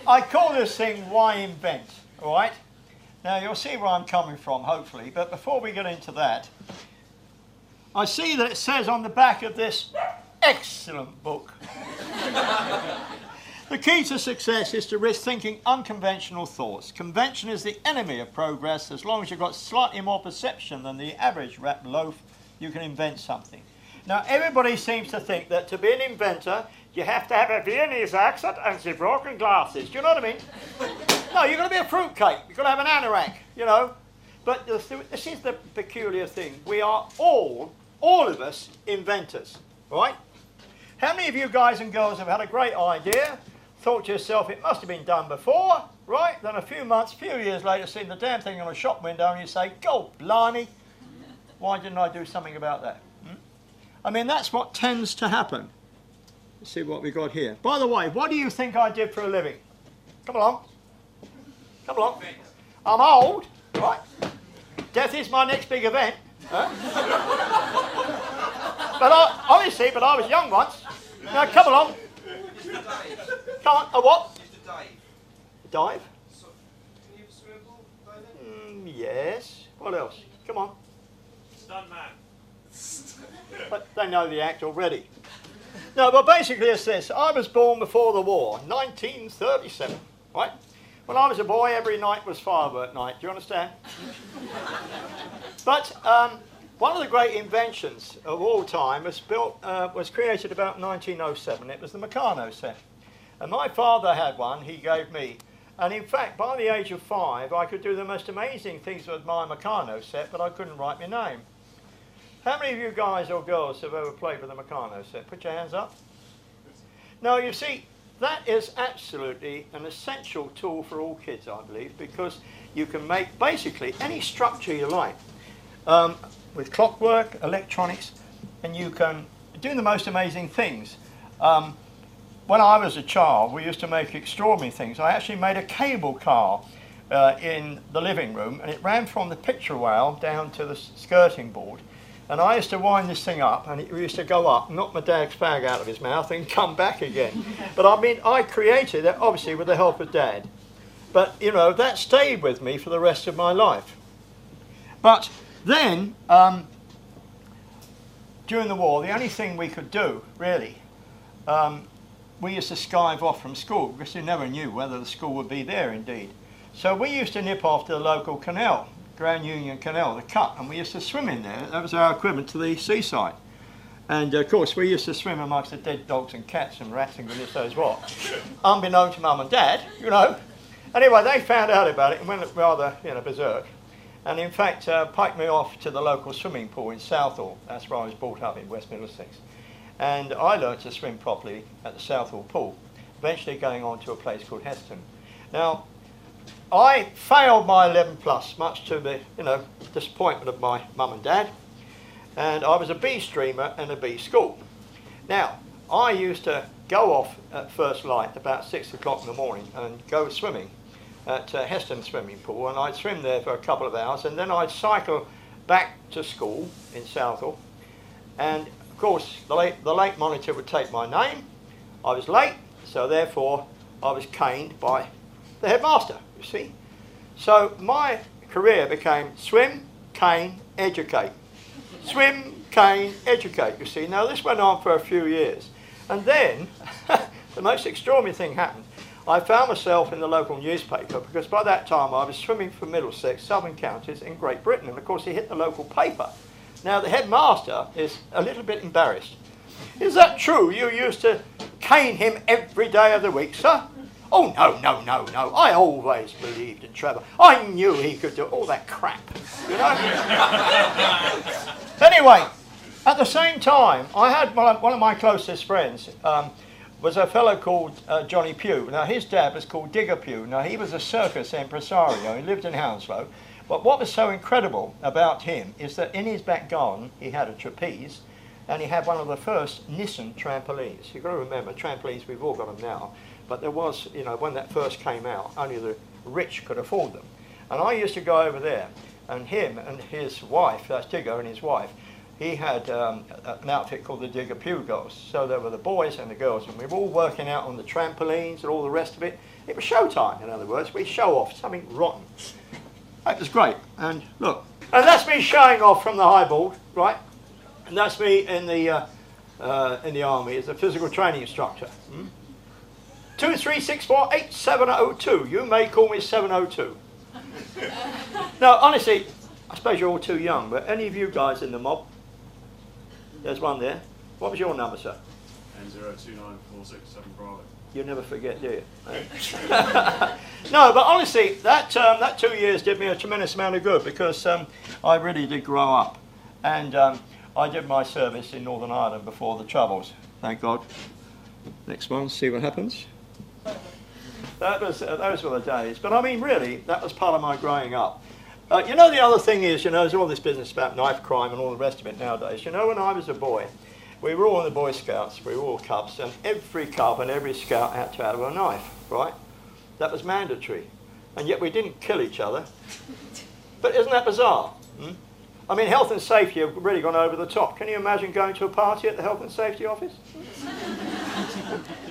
I call this thing Why Invent, all right? Now, you'll see where I'm coming from, hopefully, but before we get into that, I see that it says on the back of this excellent book, the key to success is to risk thinking unconventional thoughts. Convention is the enemy of progress. As long as you've got slightly more perception than the average rat loaf, you can invent something. Now, everybody seems to think that to be an inventor, you have to have a Viennese accent and some broken glasses. Do you know what I mean? No, you've got to be a fruitcake. You've got to have an anorak, you know. But this is the peculiar thing. We are all of us, inventors, right? How many of you guys and girls have had a great idea, thought to yourself, it must have been done before, right? Then a few years later, seen the damn thing on a shop window and you say, God blimey, why didn't I do something about that? I mean, that's what tends to happen. Let's see what we've got here. By the way, what do you think I did for a living? Come along. Come along. I'm old, right? Death is my next big event. Huh? But I was young once. Now, come along. Come on, a what? Just a dive. Dive? So, can you swim by then? Yes. What else? Come on. Stuntman. But they know the act already. No, but basically it's this. I was born before the war, 1937, right? When I was a boy, every night was firework night. Do you understand? But one of the great inventions of all time was created about 1907. It was the Meccano Set. And my father had one, he gave me. And in fact, by the age of 5, I could do the most amazing things with my Meccano Set, but I couldn't write my name. How many of you guys or girls have ever played with a Meccano Set? Put your hands up. Now, you see, that is absolutely an essential tool for all kids, I believe, because you can make basically any structure you like with clockwork, electronics, and you can do the most amazing things. When I was a child, we used to make extraordinary things. I actually made a cable car in the living room, and it ran from the picture rail down to the skirting board. And I used to wind this thing up, and it used to go up, knock my dad's fag out of his mouth, and come back again. But I mean, I created it, obviously, with the help of Dad. But, you know, that stayed with me for the rest of my life. But then, during the war, the only thing we could do, really, we used to skive off from school, because we never knew whether the school would be there, indeed. So we used to nip off to the local canal, Grand Union Canal, the cut, and we used to swim in there. That was our equivalent to the seaside. And of course we used to swim amongst the dead dogs and cats and rats and goodness knows what, unbeknown to Mum and Dad, you know. Anyway, they found out about it and went rather, you know, berserk. And in fact, piked me off to the local swimming pool in Southall. That's where I was brought up in West Middlesex. And I learned to swim properly at the Southall pool, eventually going on to a place called Heston. Now, I failed my 11 plus, much to the, you know, disappointment of my mum and dad. And I was a B streamer in a B school. Now, I used to go off at first light about 6 o'clock in the morning and go swimming at Heston swimming pool, and I'd swim there for a couple of hours, and then I'd cycle back to school in Southall. And of course, the late monitor would take my name. I was late, so therefore I was caned by the headmaster, you see. So my career became swim, cane, educate. Swim, cane, educate, you see. Now this went on for a few years. And then, the most extraordinary thing happened. I found myself in the local newspaper, because by that time I was swimming for Middlesex, Southern Counties in Great Britain, and of course he hit the local paper. Now the headmaster is a little bit embarrassed. Is that true? You used to cane him every day of the week, sir? Oh, no. I always believed in Trevor. I knew he could do all that crap, you know? Anyway, at the same time, I had one of my closest friends was a fellow called Johnny Pugh. Now, his dad was called Digger Pugh. Now, he was a circus impresario. He lived in Hounslow. But what was so incredible about him is that in his back garden, he had a trapeze, and he had one of the first Nissan trampolines. You've got to remember, trampolines, we've all got them now. But there was, you know, when that first came out, only the rich could afford them. And I used to go over there, and him and his wife, that's Digger and his wife, he had an outfit called the Digger Pugh Girls. So there were the boys and the girls, and we were all working out on the trampolines and all the rest of it. It was showtime, in other words. We show off something rotten. That was great. And look, and that's me showing off from the highboard, right? And that's me in the army as a physical training instructor. 236487002. You may call me 702. No, honestly, I suppose you're all too young, but any of you guys in the mob? There's one there. What was your number, sir? N029467 Bravo. You never forget, do you? No, but honestly, that 2 years did me a tremendous amount of good because I really did grow up. And I did my service in Northern Ireland before the Troubles, thank God. Next one, see what happens. Those were the days. But I mean, really, that was part of my growing up. You know, the other thing is, you know, there's all this business about knife crime and all the rest of it nowadays. You know, when I was a boy, we were all in the Boy Scouts, we were all cubs, and every cub and every scout had to have a knife, right? That was mandatory. And yet we didn't kill each other. But isn't that bizarre? I mean, health and safety have really gone over the top. Can you imagine going to a party at the health and safety office?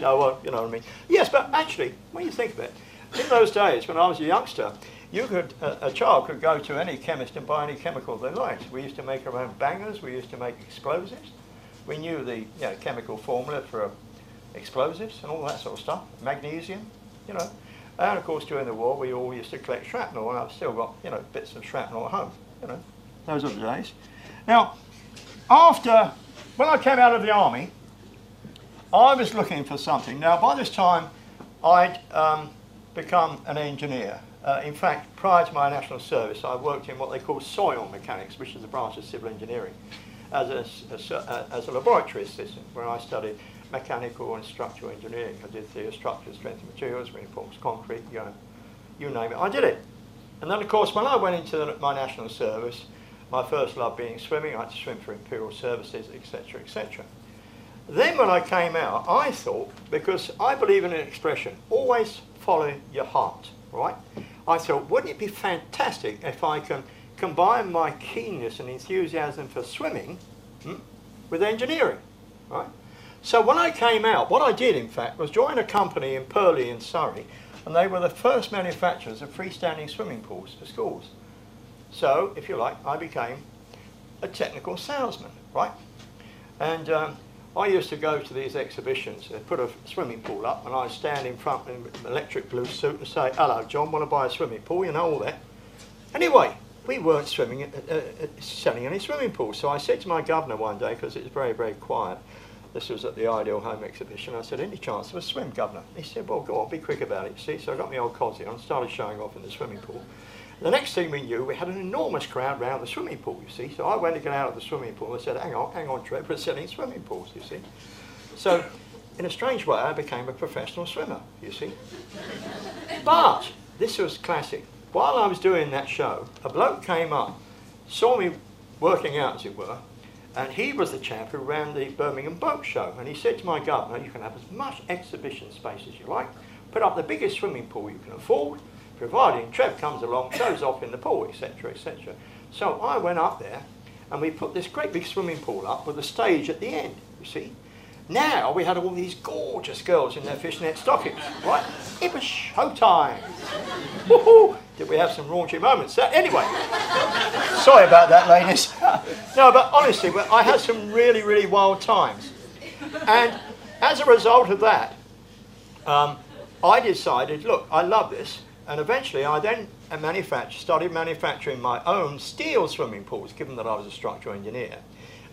No, well, you know what I mean. Yes, but actually, when you think of it, in those days, when I was a youngster, you could, a child could go to any chemist and buy any chemical they liked. We used to make our own bangers, we used to make explosives. We knew the chemical formula for explosives and all that sort of stuff, magnesium, you know. And of course, during the war, we all used to collect shrapnel, and I've still got, you know, bits of shrapnel at home, you know. Those are the days. Now, when I came out of the army, I was looking for something. Now, by this time, I'd become an engineer. In fact, prior to my national service, I worked in what they call soil mechanics, which is a branch of civil engineering, as a laboratory assistant, where I studied mechanical and structural engineering. I did theory of structures, strength of materials, reinforced concrete, you name it. I did it. And then, of course, when I went into my national service, my first love being swimming, I had to swim for Imperial Services, etc., etc. Then when I came out, I thought, because I believe in an expression, always follow your heart, right? I thought, wouldn't it be fantastic if I can combine my keenness and enthusiasm for swimming with engineering, right? So when I came out, what I did, in fact, was join a company in Purley in Surrey, and they were the first manufacturers of freestanding swimming pools for schools. So, if you like, I became a technical salesman, right? And I used to go to these exhibitions. They put a swimming pool up, and I'd stand in front in an electric blue suit and say, "Hello, John, want to buy a swimming pool?" You know, all that. Anyway, we weren't selling any swimming pools. So I said to my governor one day, because it was very, very quiet, this was at the Ideal Home exhibition, I said, "Any chance of a swim, Governor?" He said, "Well, go on, be quick about it, you see." So I got my old cosy on and started showing off in the swimming pool. The next thing we knew, we had an enormous crowd round the swimming pool, you see. So I went to get out of the swimming pool and I said, hang on, Trevor, we're selling swimming pools, you see. So, in a strange way, I became a professional swimmer, you see. But, this was classic. While I was doing that show, a bloke came up, saw me working out, as it were, and he was the chap who ran the Birmingham Boat Show. And he said to my governor, "You can have as much exhibition space as you like, put up the biggest swimming pool you can afford, providing Trev comes along, shows off in the pool, etc., etc." So I went up there, and we put this great big swimming pool up with a stage at the end, you see. Now we had all these gorgeous girls in their fishnet stockings, right? It was showtime. Woohoo! Did we have some raunchy moments? Anyway, sorry about that, ladies. No, but honestly, I had some really, really wild times. And as a result of that, I decided, look, I love this. And eventually I then started manufacturing my own steel swimming pools, given that I was a structural engineer.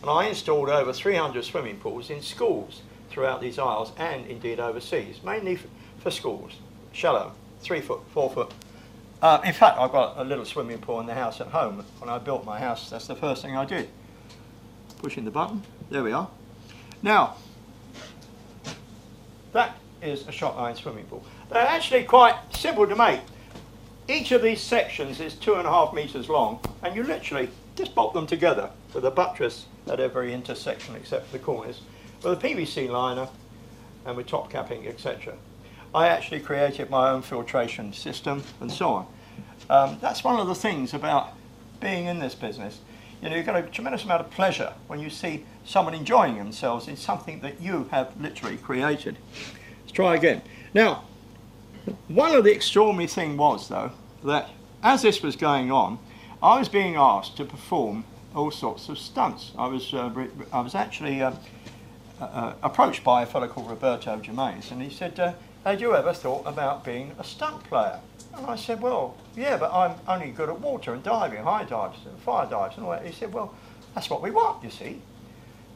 And I installed over 300 swimming pools in schools throughout these isles and indeed overseas, mainly for schools, shallow, 3 foot, 4 foot. In fact, I've got a little swimming pool in the house at home. When I built my house, that's the first thing I did. Pushing the button, there we are. Now, that is a shot iron swimming pool. They're actually quite simple to make. Each of these sections is 2.5 meters long, and you literally just bolt them together with a buttress at every intersection except for the corners, with a PVC liner and with top capping, etc. I actually created my own filtration system and so on. That's one of the things about being in this business. You know, you get a tremendous amount of pleasure when you see someone enjoying themselves in something that you have literally created. Let's try again. Now, one of the extraordinary things was, though, that as this was going on, I was being asked to perform all sorts of stunts. I was actually approached by a fellow called Roberto Germains, and he said, had you ever thought about being a stunt player? And I said, well, yeah, but I'm only good at water and diving, high dives and fire dives and all that. He said, well, that's what we want, you see.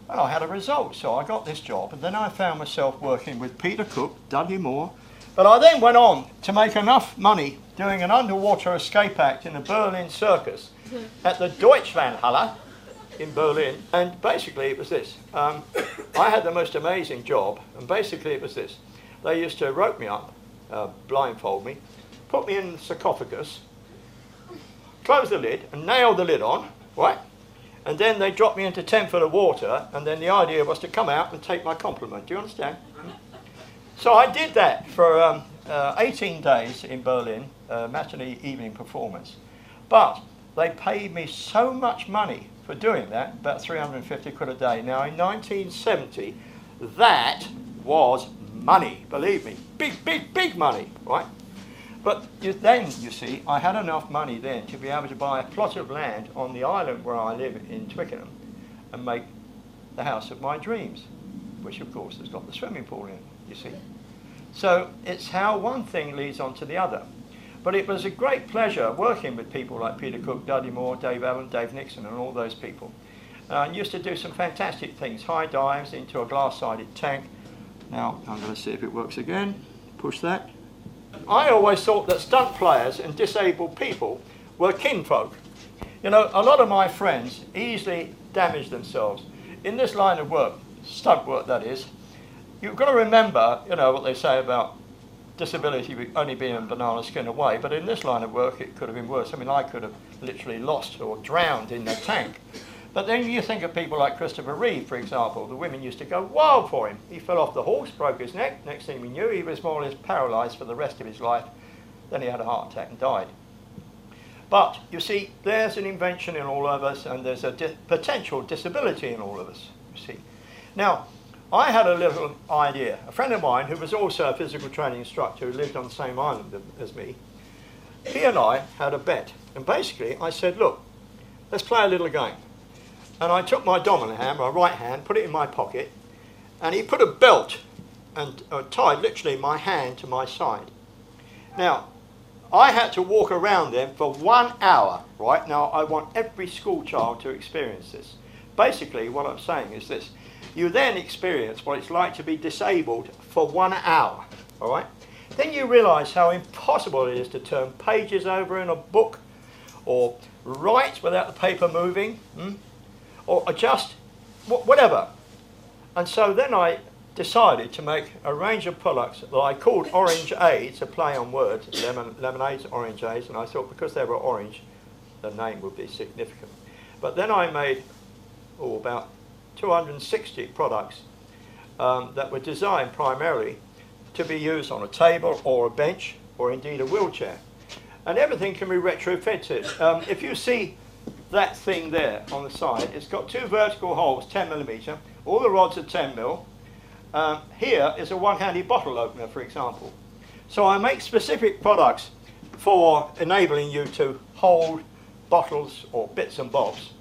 And I had a result, so I got this job, and then I found myself working with Peter Cook, Dudley Moore. But I then went on to make enough money doing an underwater escape act in the Berlin circus at the Deutschlandhalle in Berlin. And basically it was this. I had the most amazing job, and basically it was this. They used to rope me up, blindfold me, put me in the sarcophagus, close the lid and nail the lid on, right? And then they dropped me into 10 foot of water, and then the idea was to come out and take my compliment. Do you understand? So I did that for 18 days in Berlin, matinee evening performance. But they paid me so much money for doing that, about 350 quid a day. Now in 1970, that was money, believe me. Big, big, big money, right? But then, you see, I had enough money then to be able to buy a plot of land on the island where I live in Twickenham and make the house of my dreams, which of course has got the swimming pool in, you see. So it's how one thing leads on to the other. But it was a great pleasure working with people like Peter Cook, Dudley Moore, Dave Allen, Dave Nixon and all those people. I used to do some fantastic things, high dives into a glass-sided tank. Now, I'm going to see if it works again. Push that. I always thought that stunt players and disabled people were kinfolk. You know, a lot of my friends easily damage themselves. In this line of work, stunt work that is, you've got to remember, you know, what they say about disability only being a banana skin away, but in this line of work it could have been worse. I mean, I could have literally lost or drowned in the tank. But then you think of people like Christopher Reeve, for example. The women used to go wild for him. He fell off the horse, broke his neck. Next thing we knew, he was more or less paralysed for the rest of his life. Then he had a heart attack and died. But, you see, there's an invention in all of us, and there's a potential disability in all of us, you see. Now, I had a little idea. A friend of mine, who was also a physical training instructor, who lived on the same island as me, he and I had a bet. And basically, I said, look, let's play a little game. And I took my dominant hand, my right hand, put it in my pocket, and he put a belt and tied literally my hand to my side. Now, I had to walk around them for 1 hour, right? Now, I want every school child to experience this. Basically, what I'm saying is this. You then experience what it's like to be disabled for 1 hour, all right? Then you realise how impossible it is to turn pages over in a book or write without the paper moving, or adjust, whatever. And so then I decided to make a range of products that I called Orange Aids, a play on words, lemonades, orange aids, and I thought because they were orange, the name would be significant. But then I made about 260 products that were designed primarily to be used on a table or a bench or indeed a wheelchair. And everything can be retrofitted. If you see that thing there on the side, it's got two vertical holes, 10mm. All the rods are 10mm. Here is a one-handed bottle opener, for example. So I make specific products for enabling you to hold bottles or bits and bobs.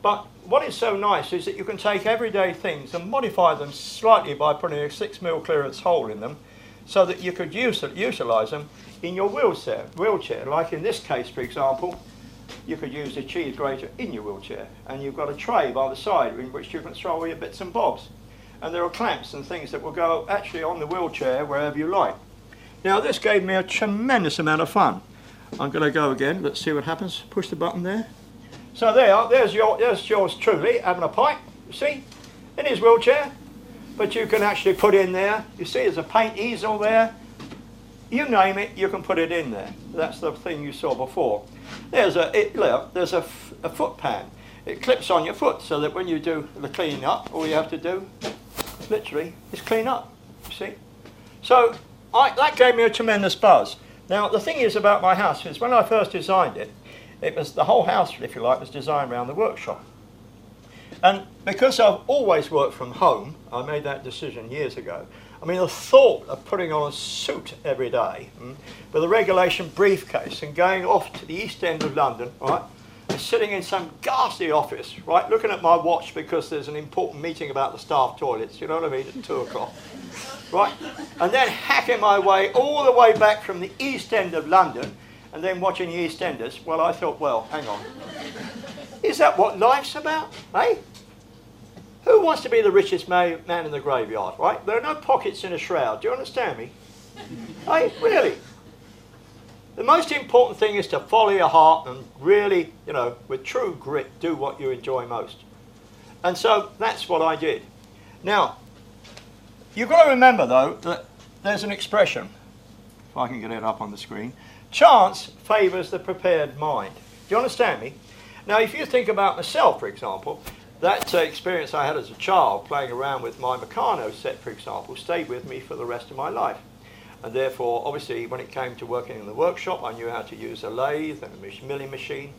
But what is so nice is that you can take everyday things and modify them slightly by putting a 6mm clearance hole in them so that you could utilise them in your wheelchair. Like in this case, for example, you could use a cheese grater in your wheelchair, and you've got a tray by the side in which you can throw all your bits and bobs. And there are clamps and things that will go actually on the wheelchair wherever you like. Now this gave me a tremendous amount of fun. I'm going to go again, let's see what happens. Push the button there. So there's yours truly having a pipe, you see, in his wheelchair. But you can actually put in there, you see there's a paint easel there. You name it, you can put it in there. That's the thing you saw before. There's a foot pan. It clips on your foot so that when you do the cleaning up, all you have to do, literally, is clean up, you see. So that gave me a tremendous buzz. Now, the thing is about my house is when I first designed it, It was the whole house, if you like, was designed around the workshop. And because I've always worked from home, I made that decision years ago. I mean, the thought of putting on a suit every day with a regulation briefcase and going off to the East End of London, right, and sitting in some ghastly office, right, looking at my watch because there's an important meeting about the staff toilets, you know what I mean, at 2 o'clock, right, and then hacking my way all the way back from the East End of London and then watching the EastEnders, well, I thought, well, hang on. Is that what life's about, eh? Who wants to be the richest man in the graveyard, right? There are no pockets in a shroud. Do you understand me? Hey, really? The most important thing is to follow your heart and really, you know, with true grit, do what you enjoy most. And so that's what I did. Now, you've got to remember, though, that there's an expression, if I can get it up on the screen, chance favours the prepared mind. Do you understand me? Now, if you think about myself, for example, that experience I had as a child playing around with my Meccano Set, for example, stayed with me for the rest of my life. And therefore, obviously, when it came to working in the workshop, I knew how to use a lathe and a milling machine.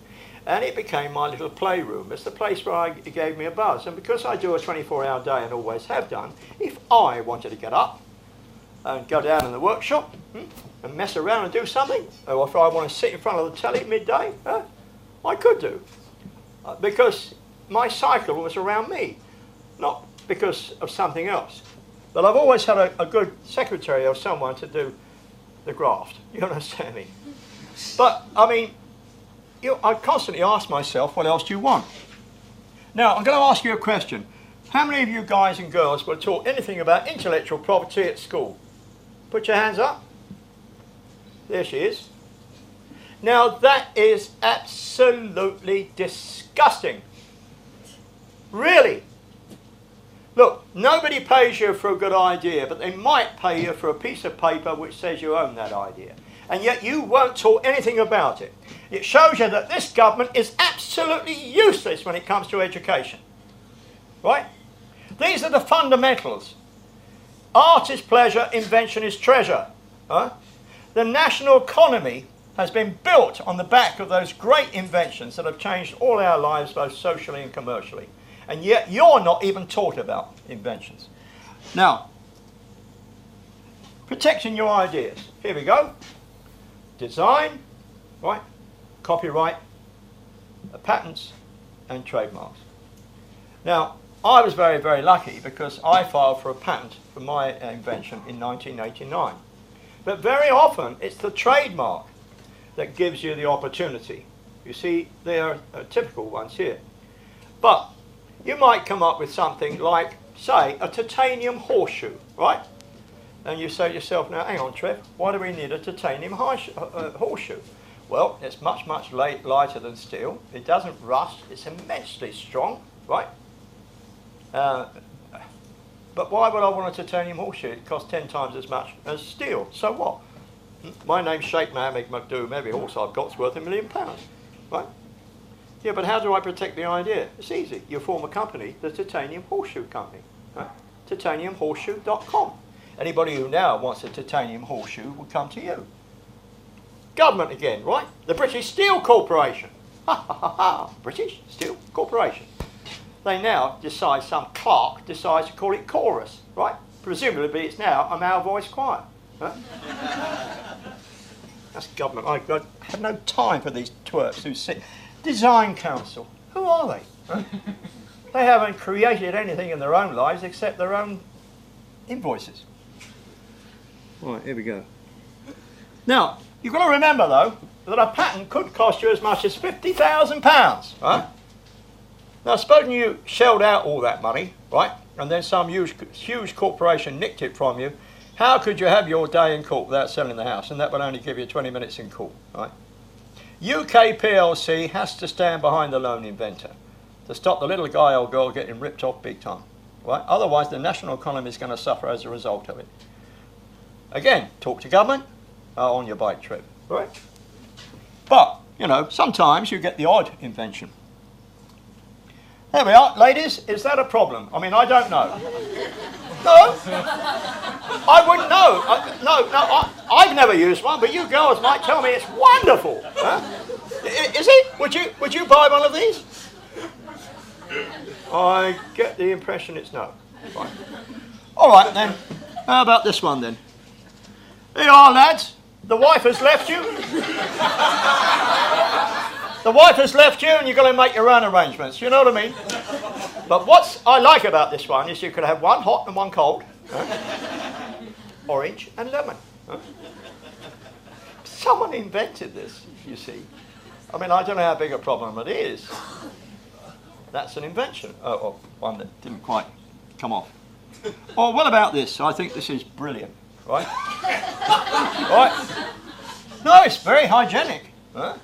And it became my little playroom. It's the place where it gave me a buzz. And because I do a 24-hour day and always have done, if I wanted to get up and go down in the workshop and mess around and do something, or if I want to sit in front of the telly midday, I could do. Because my cycle was around me, not because of something else. But I've always had a good secretary or someone to do the graft. You understand me? But, I mean, I constantly ask myself, what else do you want? Now, I'm going to ask you a question. How many of you guys and girls were taught anything about intellectual property at school? Put your hands up. There she is. Now, that is absolutely disgusting. Really. Look, nobody pays you for a good idea, but they might pay you for a piece of paper which says you own that idea. And yet you weren't taught anything about it. It shows you that this government is absolutely useless when it comes to education. Right? These are the fundamentals. Art is pleasure, invention is treasure. The national economy has been built on the back of those great inventions that have changed all our lives, both socially and commercially. And yet you're not even taught about inventions. Now, protecting your ideas. Here we go. Design, right? Copyright, patents, and trademarks. Now, I was very, very lucky because I filed for a patent for my invention in 1989. But very often, it's the trademark that gives you the opportunity. You see, there are typical ones here. But you might come up with something like, say, a titanium horseshoe, right? And you say to yourself, now, hang on, Trev, why do we need a titanium horseshoe? Well, it's much, much lighter than steel. It doesn't rust. It's immensely strong, right? But why would I want a titanium horseshoe? It costs 10 times as much as steel. So what? My name's Sheikh Mohammed Makdoum. Every horse I've got's worth £1 million, right? Yeah, but how do I protect the idea? It's easy. You form a company, the Titanium Horseshoe Company, right? Titaniumhorseshoe.com. Anybody who now wants a titanium horseshoe will come to you. Government again, right? The British Steel Corporation. Ha ha ha ha. British Steel Corporation. They now decide, some clerk decides to call it chorus, right? Presumably it's now a male voice choir. Right? That's government. I have no time for these twerps who sit. Design Council. Who are they? Huh? They haven't created anything in their own lives except their own invoices. Right, here we go. Now, you've got to remember, though, that a patent could cost you as much as £50,000. Right? Now, supposing you shelled out all that money, right, and then some huge corporation nicked it from you, how could you have your day in court without selling the house? And that would only give you 20 minutes in court, right? UK PLC has to stand behind the lone inventor to stop the little guy or girl getting ripped off big time, right? Otherwise, the national economy is going to suffer as a result of it. Again, talk to government on your bike trip, right? But, you know, sometimes you get the odd invention. There we are, ladies. Is that a problem? I mean, I don't know. No, I wouldn't know. I've never used one, but you girls might tell me it's wonderful. Huh? Is it? Would you buy one of these? I get the impression it's no. Right. All right then. How about this one then? Here you are, lads. The wife has left you. The wife has left you, and you've got to make your own arrangements. You know what I mean? But what I like about this one is you could have one hot and one cold. Orange and lemon. Someone invented this, you see. I mean, I don't know how big a problem it is. That's an invention. Oh, one that didn't quite come off. Oh, what about this? I think this is brilliant, right? Right? No, it's very hygienic. Huh?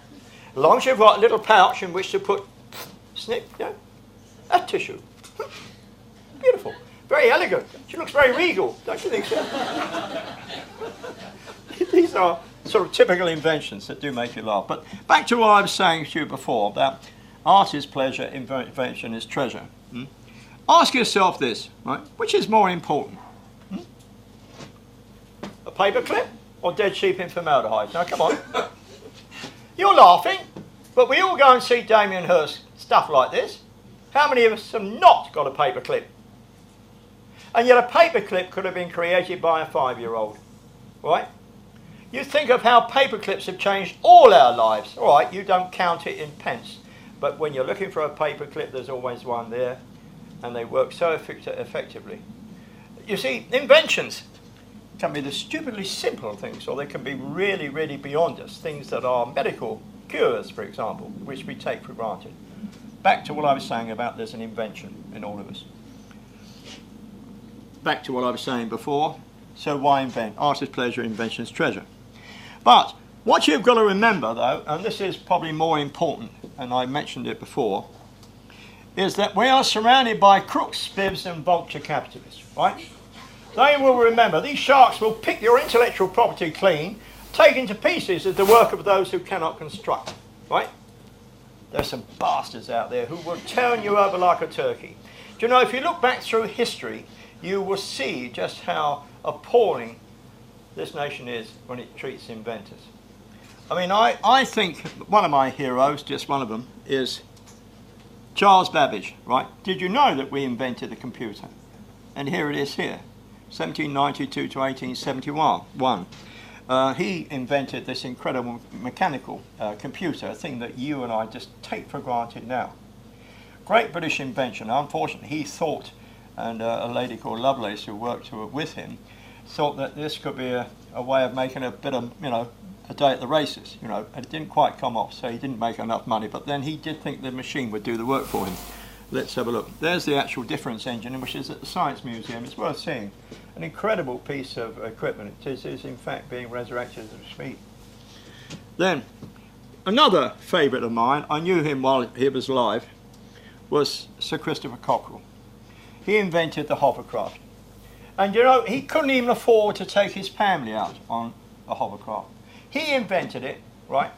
As long as you've got a little pouch in which to put, snip, a tissue. Beautiful. Very elegant. She looks very regal, don't you think so? These are sort of typical inventions that do make you laugh. But back to what I was saying to you before about art is pleasure, invention is treasure. Ask yourself this, right? Which is more important? A paper clip or dead sheep in formaldehyde? Now, come on. You're laughing, but we all go and see Damien Hirst stuff like this. How many of us have not got a paper clip? And yet a paper clip could have been created by a 5-year-old, right? You think of how paper clips have changed all our lives. All right, you don't count it in pence, but when you're looking for a paper clip, there's always one there, and they work so effectively. You see, inventions can be the stupidly simple things, or they can be really, really beyond us, things that are medical cures, for example, which we take for granted. Back to what I was saying about there's an invention in all of us. Back to what I was saying before. So why invent? Art is pleasure, invention is treasure. But what you've got to remember, though, and this is probably more important, and I mentioned it before, is that we are surrounded by crooks, spivs, and vulture capitalists, right? They will remember, these sharks will pick your intellectual property clean, taken to pieces as the work of those who cannot construct, right? There's some bastards out there who will turn you over like a turkey. Do you know, if you look back through history, you will see just how appalling this nation is when it treats inventors. I mean, I think one of my heroes, just one of them, is Charles Babbage, right? Did you know that we invented the computer? And here it is here, 1792 to 1871. He invented this incredible mechanical computer, a thing that you and I just take for granted now. Great British invention. Unfortunately, he thought, and a lady called Lovelace who worked with him, thought that this could be a way of making a bit of, a day at the races, and it didn't quite come off, so he didn't make enough money, but then he did think the machine would do the work for him. Let's have a look. There's the actual difference engine, which is at the Science Museum. It's worth seeing. An incredible piece of equipment. It is in fact being resurrected as we speak. Then, another favourite of mine, I knew him while he was alive, was Sir Christopher Cockerell. He invented the hovercraft. And he couldn't even afford to take his family out on a hovercraft. He invented it, right?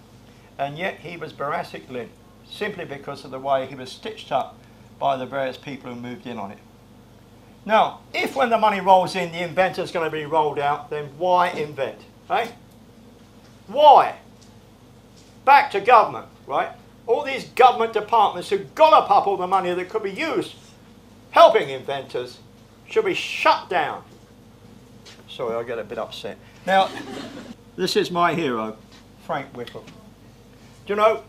And yet he was Boracic Lynn, simply because of the way he was stitched up by the various people who moved in on it. Now, if when the money rolls in, the inventor's going to be rolled out, then why invent, right? Why? Back to government, right? All these government departments who gollop up all the money that could be used helping inventors should be shut down. Sorry, I get a bit upset. Now, this is my hero, Frank Whittle. Do you know,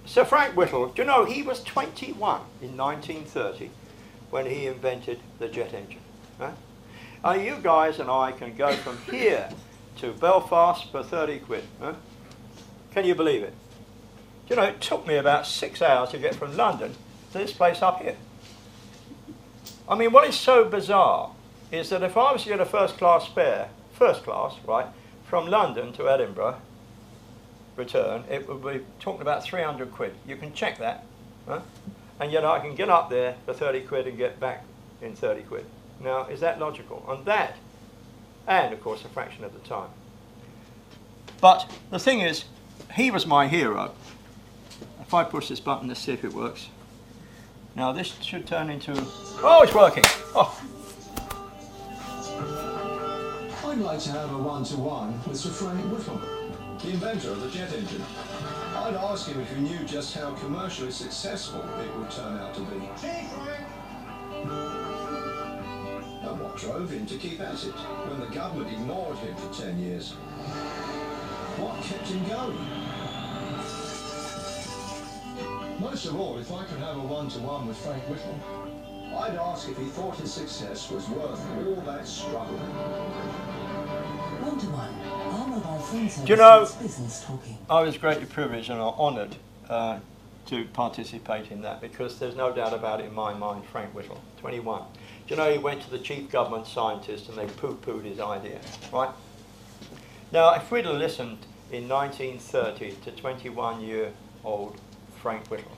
Sir Frank Whittle, do you know he was 21 in 1930 when he invented the jet engine? Huh? You guys and I can go from here to Belfast for 30 quid. Huh? Can you believe it? Do you know, it took me about 6 hours to get from London to this place up here. I mean, what is so bizarre is that if I was to get a first class fare, right, from London to Edinburgh, return, it would be talking about 300 quid. You can check that. Huh? And yet I can get up there for 30 quid and get back in 30 quid. Now, is that logical? On that, and of course a fraction of the time. But the thing is, he was my hero. If I push this button, let's see if it works. Now this should turn into... Oh, it's working! Oh. I'd like to have a one-to-one with Sir Frank Whittle. the inventor of the jet engine. I'd ask him if he knew just how commercially successful it would turn out to be. And what drove him to keep at it when the government ignored him for 10 years? What kept him going? Most of all, if I could have a one-to-one with Frank Whittle, I'd ask if he thought his success was worth all that struggle. One-to-one. Our mobile phone service Do you know, is business talking. I was greatly privileged and honoured to participate in that, because there's no doubt about it in my mind, Frank Whittle, 21. Do you know he went to the chief government scientist and they poo-pooed his idea, right? Now, if we'd have listened in 1930 to 21-year-old Frank Whittle,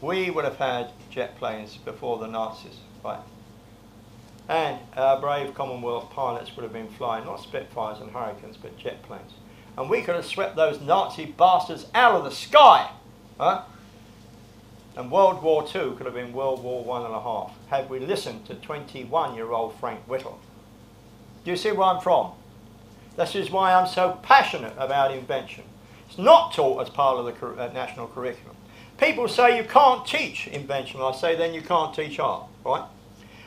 we would have had jet planes before the Nazis, right? And our brave Commonwealth pilots would have been flying not Spitfires and Hurricanes, but jet planes. And we could have swept those Nazi bastards out of the sky, huh? And World War II could have been World War I.5 had we listened to 21-year-old Frank Whittle. Do you see where I'm from? This is why I'm so passionate about invention. It's not taught as part of the national curriculum. People say you can't teach invention. I say then you can't teach art, right?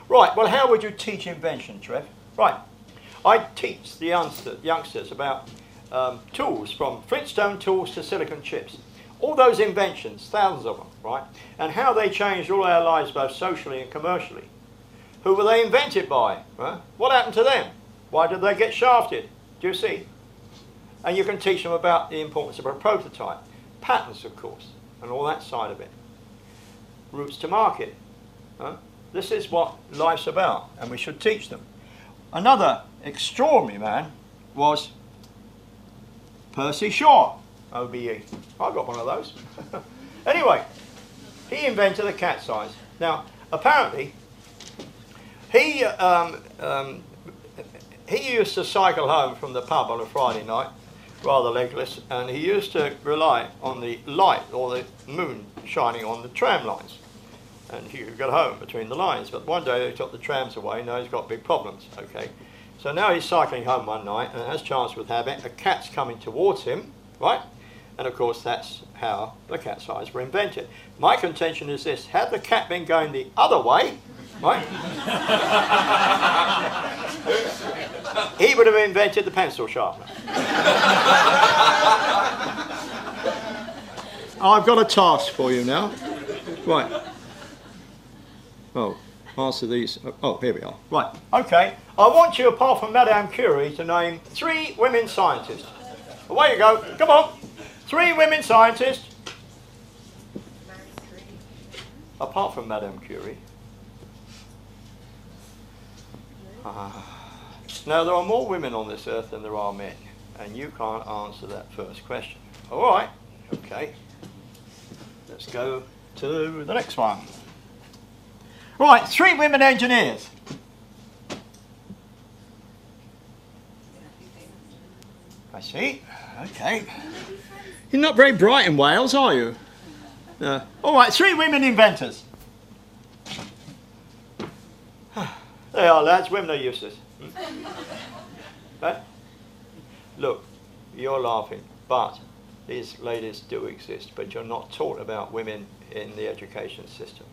Right, well, how would you teach invention, Trev? Right, I teach the youngsters about tools, from Flintstone tools to silicon chips. All those inventions, thousands of them, right? And how they changed all our lives, both socially and commercially. Who were they invented by? Right? What happened to them? Why did they get shafted? Do you see? And you can teach them about the importance of a prototype. Patents, of course, and all that side of it. Routes to market. Huh? This is what life's about, and we should teach them. Another extraordinary man was Percy Shaw, OBE. I got one of those. Anyway, he invented the cat's eyes. Now, apparently, he used to cycle home from the pub on a Friday night, rather legless, and he used to rely on the light or the moon shining on the tram lines. And he could get home between the lines. But one day they took the trams away, now he's got big problems, okay? So now he's cycling home one night, and as chance would have it, a cat's coming towards him, right? And of course that's how the cat's eyes were invented. My contention is this: had the cat been going the other way, right? He would have invented the pencil sharpener. I've got a task for you now. Right. Oh, answer these. Oh, here we are. Right. Okay. I want you, apart from Madame Curie, to name 3 women scientists. Away you go. Come on. 3 women scientists. Apart from Madame Curie. Now, there are more women on this earth than there are men, and you can't answer that first question. All right. Okay. Let's go to the next one. Right, 3 women engineers. I see. Okay. You're not very bright in Wales, are you? No. All right, 3 women inventors. They are, lads. Women are useless. But, look, you're laughing, but these ladies do exist, but you're not taught about women in the education system.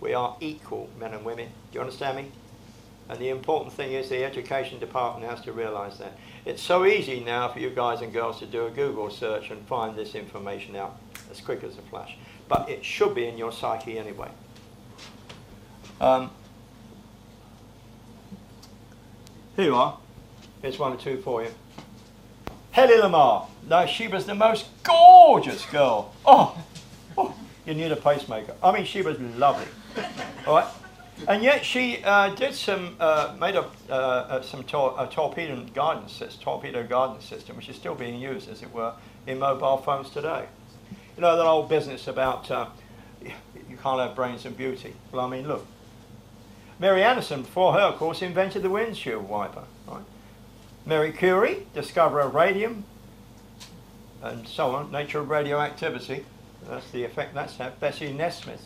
We are equal, men and women. Do you understand me? And the important thing is the education department has to realise that. It's so easy now for you guys and girls to do a Google search and find this information out as quick as a flash. But it should be in your psyche anyway. Here you are. Here's 1 or 2 for you. Hedy Lamarr. Now, she was the most gorgeous girl. Oh, you need a pacemaker. I mean, she was lovely. All right. And yet she did some, made up some torpedo guidance system, which is still being used, as it were, in mobile phones today. You know, that old business about you can't have brains and beauty. Well, I mean, look. Mary Anderson, before her, of course, invented the windshield wiper. Right? Mary Curie, discoverer of radium, and so on, nature of radioactivity. That's the effect that's had. Bessie Nesmith,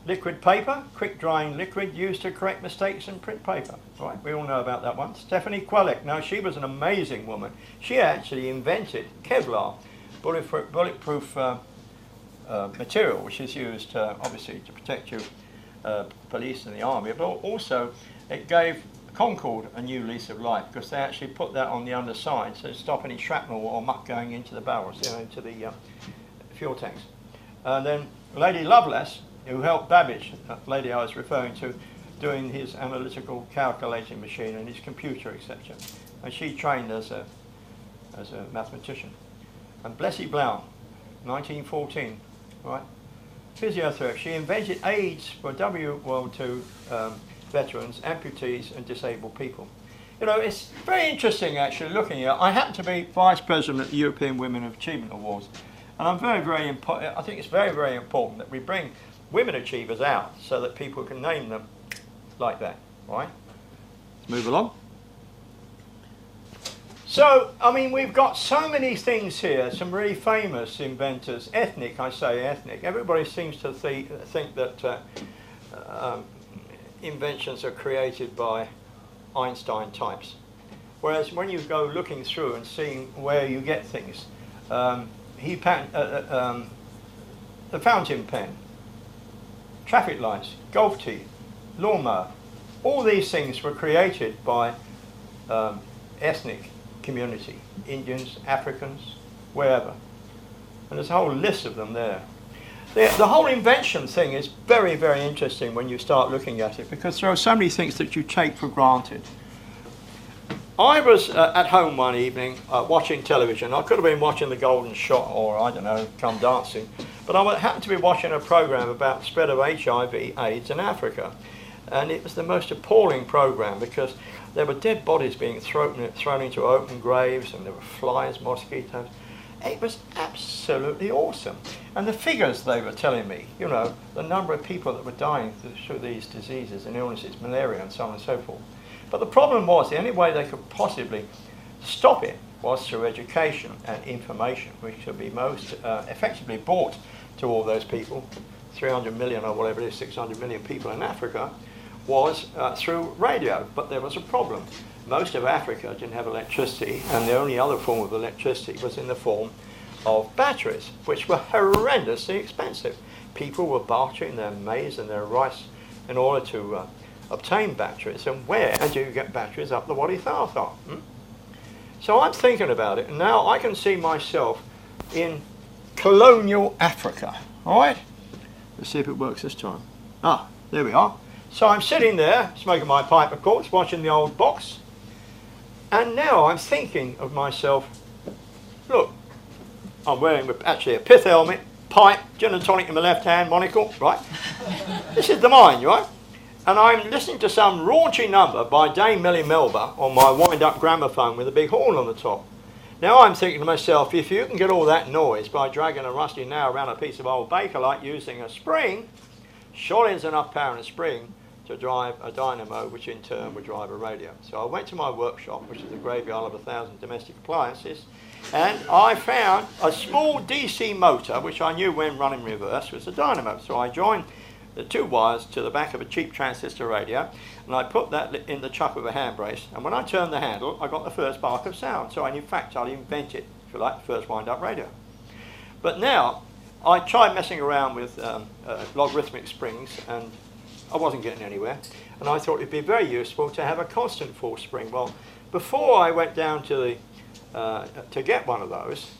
Liquid paper, quick drying liquid used to correct mistakes in print paper. Right, we all know about that one. Stephanie Kwolek. Now, she was an amazing woman. She actually invented Kevlar, bulletproof material, which is used obviously to protect you, police and the army, but also it gave Concorde a new lease of life, because they actually put that on the underside so to stop any shrapnel or muck going into the barrels, into the fuel tanks. And then Lady Lovelace, who helped Babbage, that lady I was referring to, doing his analytical calculating machine and his computer, etc. And she trained as a mathematician. And Blessy Blount, 1914, right? Physiotherapy. She invented aids for World II veterans, amputees and disabled people. You know, it's very interesting actually looking at. I happen to be Vice President at the European Women of Achievement Awards, and I'm I think it's very, very important that we bring women achievers out so that people can name them like that, right? Let's move along. So, I mean, we've got so many things here, some really famous inventors, ethnic, I say ethnic. Everybody seems to think that inventions are created by Einstein types. Whereas when you go looking through and seeing where you get things, the fountain pen, traffic lights, golf tee, lawnmower, all these things were created by ethnic community, Indians, Africans, wherever. And there's a whole list of them there. The whole invention thing is very, very interesting when you start looking at it, because there are so many things that you take for granted. I was at home one evening watching television. I could have been watching The Golden Shot or, I don't know, Come Dancing, but I happened to be watching a program about the spread of HIV, AIDS in Africa. And it was the most appalling program, because there were dead bodies being thrown into open graves, and there were flies, mosquitoes. It was absolutely awesome. And the figures they were telling me, you know, the number of people that were dying through these diseases and illnesses, malaria and so on and so forth. But the problem was, the only way they could possibly stop it was through education and information, which could be most effectively brought to all those people, 300 million or whatever it is, 600 million people in Africa, was through radio. But there was a problem. Most of Africa didn't have electricity, and the only other form of electricity was in the form of batteries, which were horrendously expensive. People were bartering their maize and their rice in order to obtain batteries. And where do you get batteries up the Wadi Tharthar? So I'm thinking about it, and now I can see myself in colonial Africa. All right? Let's see if it works this time. Ah, there we are. So I'm sitting there, smoking my pipe, of course, watching the old box. And now I'm thinking of myself, look, I'm wearing actually a pith helmet, pipe, gin and tonic in my left hand, monocle, right? This is the mind, right? And I'm listening to some raunchy number by Dame Millie Melba on my wind-up gramophone with a big horn on the top. Now I'm thinking to myself, if you can get all that noise by dragging a rusty nail around a piece of old Bakelite using a spring, surely there's enough power in a spring to drive a dynamo, which in turn would drive a radio. So I went to my workshop, which is a graveyard of 1,000 domestic appliances, and I found a small DC motor, which I knew when running reverse was a dynamo. So I joined the two wires to the back of a cheap transistor radio, and I put that in the chuck of a hand brace, and when I turned the handle, I got the first spark of sound. So in fact, I invented, if you like, the first wind-up radio. But now, I tried messing around with logarithmic springs, and I wasn't getting anywhere, and I thought it'd be very useful to have a constant force spring. Well, before I went down to get one of those,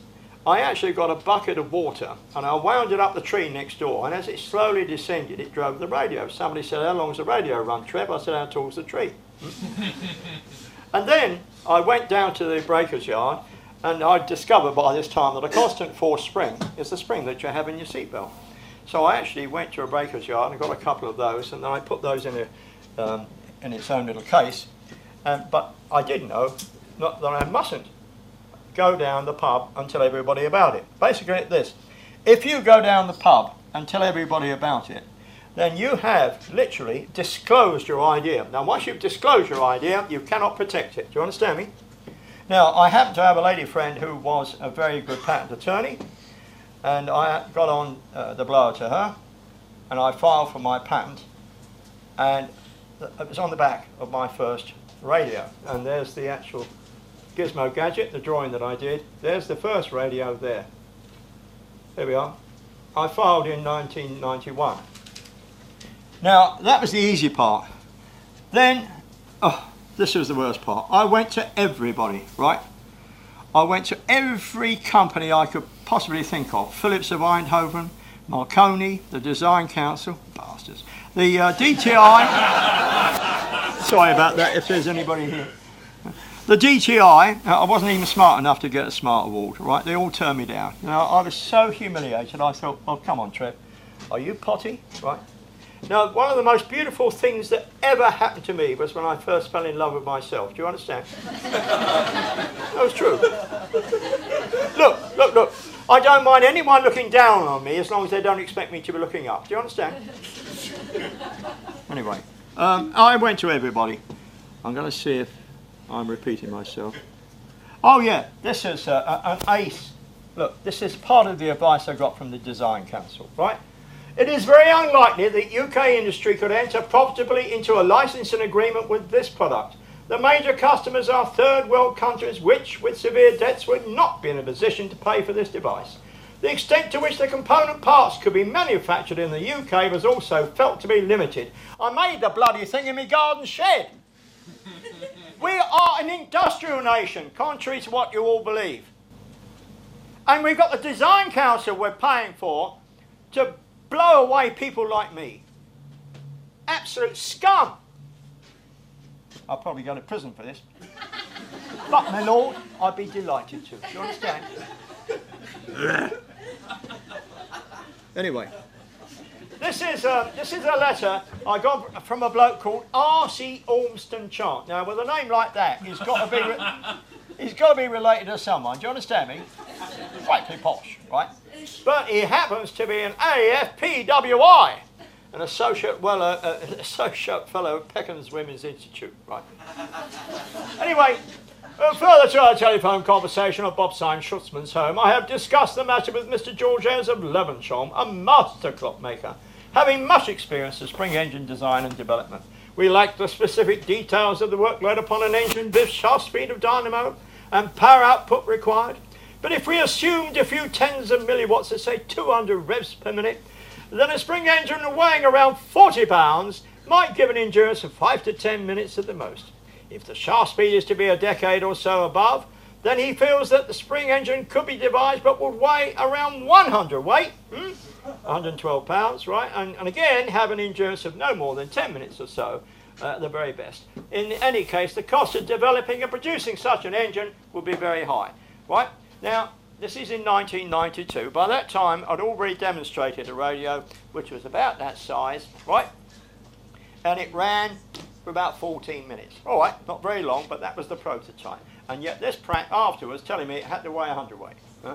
I actually got a bucket of water, and I wound it up the tree next door, and as it slowly descended, it drove the radio. Somebody said, how long's the radio run, Trev? I said, how tall's the tree? And then I went down to the breaker's yard, and I discovered by this time that a constant force spring is the spring that you have in your seatbelt. So I actually went to a breaker's yard and got a couple of those, and then I put those in its own little case. But I did know that I mustn't go down the pub and tell everybody about it. Basically it's this: if you go down the pub and tell everybody about it, then you have literally disclosed your idea. Now once you've disclosed your idea, you cannot protect it. Do you understand me? Now I happen to have a lady friend who was a very good patent attorney, and I got on the blower to her, and I filed for my patent, and it was on the back of my first radio. And there's the actual gizmo gadget, the drawing that I did. There's the first radio there. There we are. I filed in 1991. Now, that was the easy part. Then, this was the worst part. I went to everybody, right? I went to every company I could possibly think of. Phillips of Eindhoven, Marconi, the Design Council, bastards. The DTI, sorry about that if there's anybody here. The DTI, I wasn't even smart enough to get a smart award, right? They all turned me down. Now, I was so humiliated, I thought, oh, come on, Trev, are you potty, right? Now, one of the most beautiful things that ever happened to me was when I first fell in love with myself. Do you understand? That was true. Look. I don't mind anyone looking down on me as long as they don't expect me to be looking up. Do you understand? Anyway, I went to everybody. I'm going to see if I'm repeating myself. Oh, yeah, this is an ace. Look, this is part of the advice I got from the Design Council, right? It is very unlikely that UK industry could enter profitably into a licensing agreement with this product. The major customers are third world countries which, with severe debts, would not be in a position to pay for this device. The extent to which the component parts could be manufactured in the UK was also felt to be limited. I made the bloody thing in my garden shed. We are an industrial nation, contrary to what you all believe. And we've got the Design Council we're paying for to blow away people like me. Absolute scum. I'll probably go to prison for this. But, my lord, I'd be delighted to. Do you understand? Anyway, this is a letter I got from a bloke called R.C. Ormston Chant. Now, with a name like that, he's got to be related to someone. Do you understand me? Frightfully posh, right? But he happens to be an AFPWI. An associate fellow of Peckham's Women's Institute, right? Anyway, further to our telephone conversation at Bob Syme Schutzman's home, I have discussed the matter with Mr. George Ayres of Levenshulme, a master clockmaker, having much experience of spring engine design and development. We lack the specific details of the workload upon an engine, biff, shaft speed of dynamo, and power output required. But if we assumed a few tens of milliwatts, let's say 200 revs per minute, then a spring engine weighing around 40 pounds might give an endurance of 5 to 10 minutes at the most. If the shaft speed is to be a decade or so above, then he feels that the spring engine could be devised but would weigh around 100 weight, 112 pounds, right? And again, have an endurance of no more than 10 minutes or so, at the very best. In any case, the cost of developing and producing such an engine would be very high, right? Now, this is in 1992. By that time, I'd already demonstrated a radio which was about that size, right? And it ran for about 14 minutes. All right, not very long, but that was the prototype. And yet this prank afterwards telling me it had to weigh 100 weight. Huh?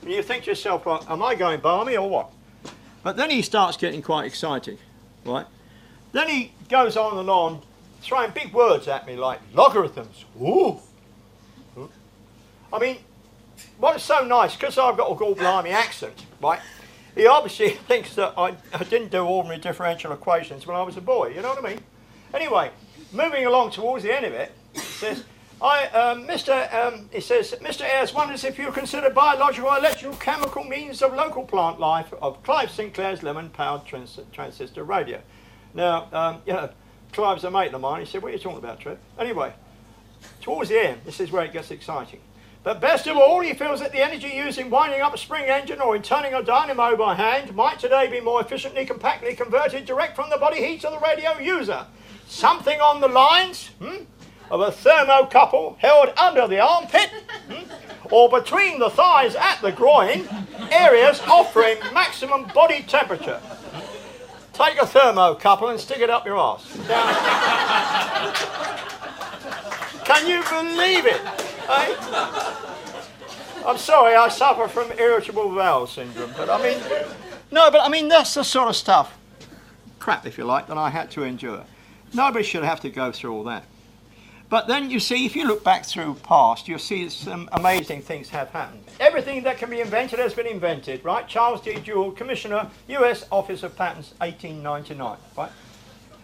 And you think to yourself, well, am I going balmy or what? But then he starts getting quite excited, right? Then he goes on and on, throwing big words at me like logarithms. Ooh. I mean, what is so nice, because I've got a gall-blimey accent, right? He obviously thinks that I didn't do ordinary differential equations when I was a boy, you know what I mean? Anyway, moving along towards the end of it, he says, Mr. Ayres wonders if you consider biological, electrical, chemical means of local plant life of Clive Sinclair's lemon-powered transistor radio. Now, Clive's a mate of mine. He said, what are you talking about, Trev? Anyway, towards the end, this is where it gets exciting. But best of all, he feels that the energy used in winding up a spring engine or in turning a dynamo by hand might today be more efficiently, compactly converted direct from the body heat of the radio user. Something on the lines of a thermocouple held under the armpit or between the thighs at the groin, areas offering maximum body temperature. Take a thermocouple and stick it up your arse. Can you believe it? Eh? I'm sorry, I suffer from irritable bowel syndrome, but I mean, that's the sort of stuff, crap if you like, that I had to endure. Nobody should have to go through all that. But then you see, if you look back through past, you'll see some amazing things have happened. Everything that can be invented has been invented, right? Charles D. Jewell, Commissioner, U.S. Office of Patents, 1899, right?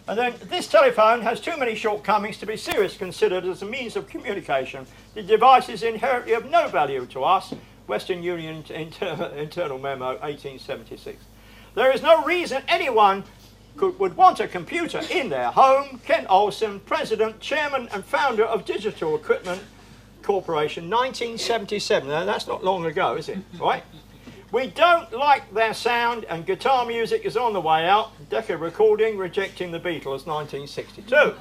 And then this telephone has too many shortcomings to be seriously considered as a means of communication. The device is inherently of no value to us. Western Union Internal Memo, 1876. There is no reason anyone would want a computer in their home. Ken Olsen, President, Chairman and Founder of Digital Equipment Corporation, 1977. Now, that's not long ago, is it? Right? We don't like their sound, and guitar music is on the way out. Decca Recording rejecting the Beatles, 1962.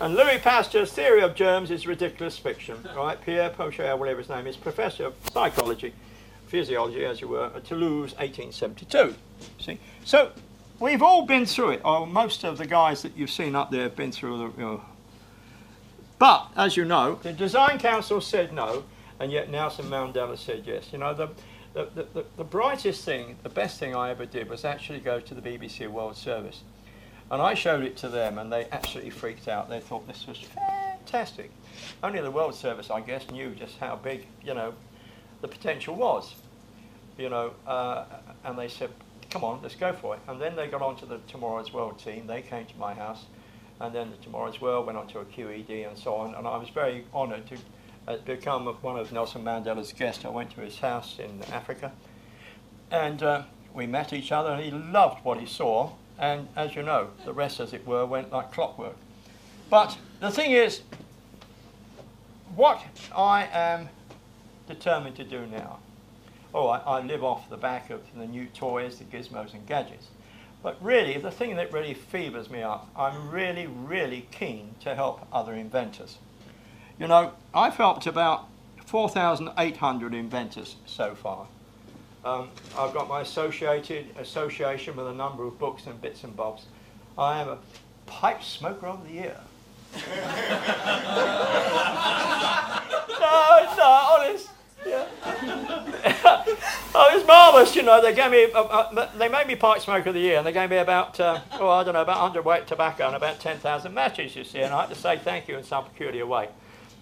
And Louis Pasteur's theory of germs is ridiculous fiction. Right? Pierre Pocher, whatever his name is, Professor of Psychology, Physiology, as you were, at Toulouse, 1872. See? So, we've all been through it, or most of the guys that you've seen up there have been through the... But, as you know, the Design Council said no, and yet Nelson Mandela said yes. You know, the brightest thing, the best thing I ever did was actually go to the BBC World Service. And I showed it to them, and they absolutely freaked out. They thought this was fantastic. Only the World Service, I guess, knew just how big, you know, the potential was. You know, and they said, come on, let's go for it. And then they got onto the Tomorrow's World team. They came to my house, and then the Tomorrow's World went on to a QED and so on. And I was very honoured to become one of Nelson Mandela's guests. I went to his house in Africa, and we met each other, and he loved what he saw. And as you know, the rest, as it were, went like clockwork. But the thing is, what I am determined to do now, I live off the back of the new toys, the gizmos and gadgets. But really, the thing that really fevers me up, I'm really, really keen to help other inventors. You know, I've helped about 4,800 inventors so far. I've got my association with a number of books and bits and bobs. I am a pipe smoker of the year. No, honest. Yeah. Oh, it's marvellous, you know. They gave me, they made me pipe smoker of the year, and they gave me about, about 100 weight tobacco and about 10,000 matches, you see, and I had to say thank you in some peculiar way.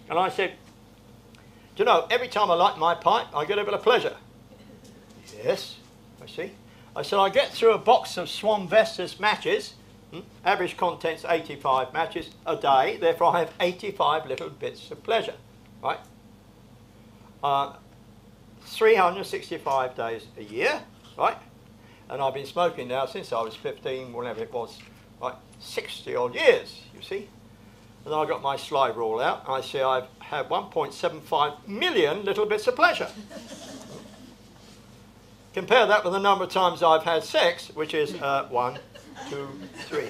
And I said, do you know, every time I light my pipe, I get a bit of pleasure. Yes, I see. I said, I get through a box of Swan Vestas matches, average contents 85 matches a day, therefore I have 85 little bits of pleasure, right? 365 days a year, right? And I've been smoking now since I was 15, whatever it was, right? 60 odd years, you see. And then I got my slide rule out, and I see I've had 1.75 million little bits of pleasure. Compare that with the number of times I've had sex, which is 1, 2, 3.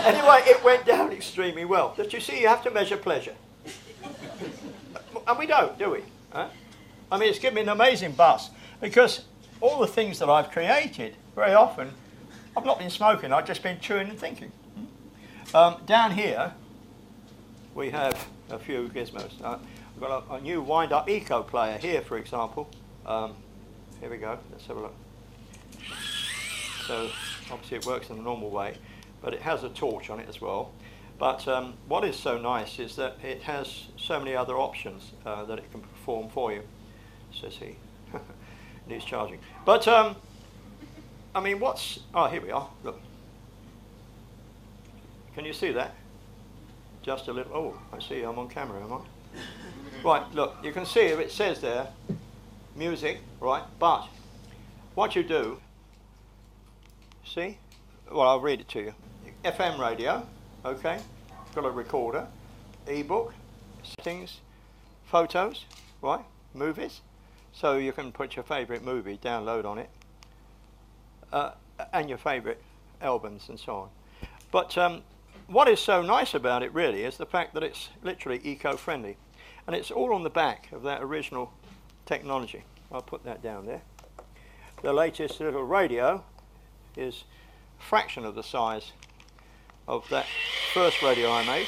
Anyway, it went down extremely well. But you see, you have to measure pleasure. And we don't, do we? I mean, it's given me an amazing buzz, because all the things that I've created, very often, I've not been smoking, I've just been chewing and thinking. Down here, we have a few gizmos. I've got a new wind-up eco player here, for example. Here we go, let's have a look. So, obviously it works in the normal way, but it has a torch on it as well. But what is so nice is that it has so many other options that it can perform for you. Says he. Needs charging. But, I mean, here we are, look. Can you see that? Just a little, oh, I see, I'm on camera, am I? Right, look, you can see it says there, music, right, but what you do, see? Well, I'll read it to you. FM radio, okay, got a recorder, ebook, settings, photos, right, movies, so you can put your favourite movie, download on it, and your favourite albums and so on. But what is so nice about it really is the fact that it's literally eco-friendly, and it's all on the back of that original technology. I'll put that down there. The latest little radio is a fraction of the size of that first radio I made.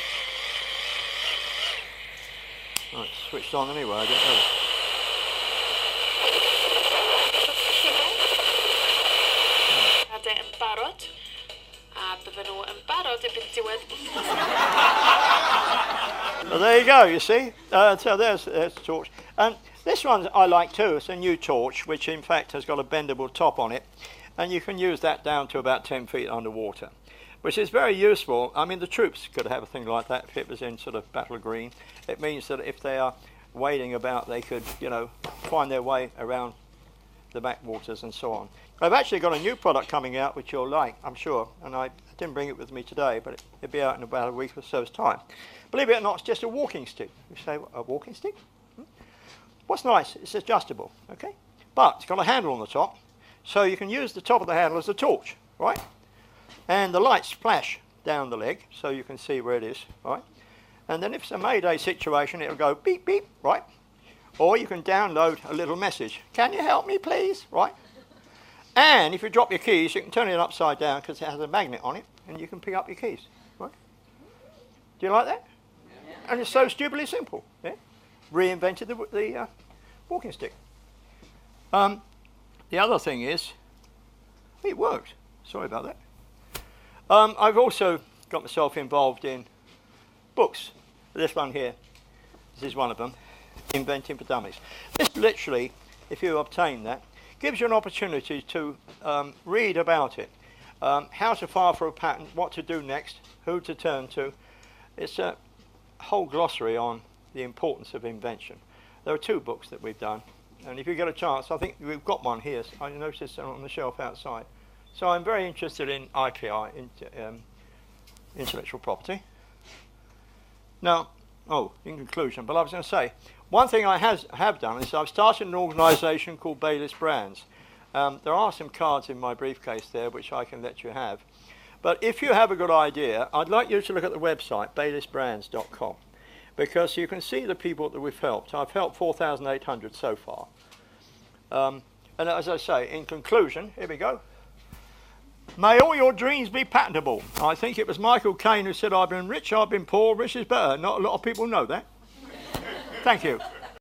Oh, it's switched on anyway, I don't know. Well, there you go, you see. So there's the torch. And this one I like too. It's a new torch, which in fact has got a bendable top on it. And you can use that down to about 10 feet underwater, which is very useful. I mean, the troops could have a thing like that if it was in sort of battle green. It means that if they are wading about, they could, find their way around the backwaters and so on. I've actually got a new product coming out which you'll like, I'm sure, and I didn't bring it with me today, but it'll be out in about a week or so's time. Believe it or not, it's just a walking stick. You say, a walking stick? What's nice, it's adjustable, okay? But it's got a handle on the top, so you can use the top of the handle as a torch, right? And the lights flash down the leg, so you can see where it is, right? And then if it's a Mayday situation, it'll go beep, beep, right? Or you can download a little message. Can you help me, please? Right? And if you drop your keys, you can turn it upside down because it has a magnet on it, and you can pick up your keys. Right? Do you like that? Yeah. And it's so stupidly simple. Yeah? Reinvented the walking stick. The other thing is, it worked. Sorry about that. I've also got myself involved in books. This one here, this is one of them. Inventing for Dummies. This literally, if you obtain that, gives you an opportunity to read about it. How to file for a patent, what to do next, who to turn to. It's a whole glossary on the importance of invention. There are 2 books that we've done, and if you get a chance, I think we've got one here. I noticed it on the shelf outside. So I'm very interested in IPR, intellectual property. Now, in conclusion, but I was going to say, one thing I have done is I've started an organisation called Baylis Brands. There are some cards in my briefcase there which I can let you have. But if you have a good idea, I'd like you to look at the website, baylisbrands.com, because you can see the people that we've helped. I've helped 4,800 so far. And as I say, in conclusion, here we go. May all your dreams be patentable. I think it was Michael Caine who said, I've been rich, I've been poor, rich is better. Not a lot of people know that. Thank you.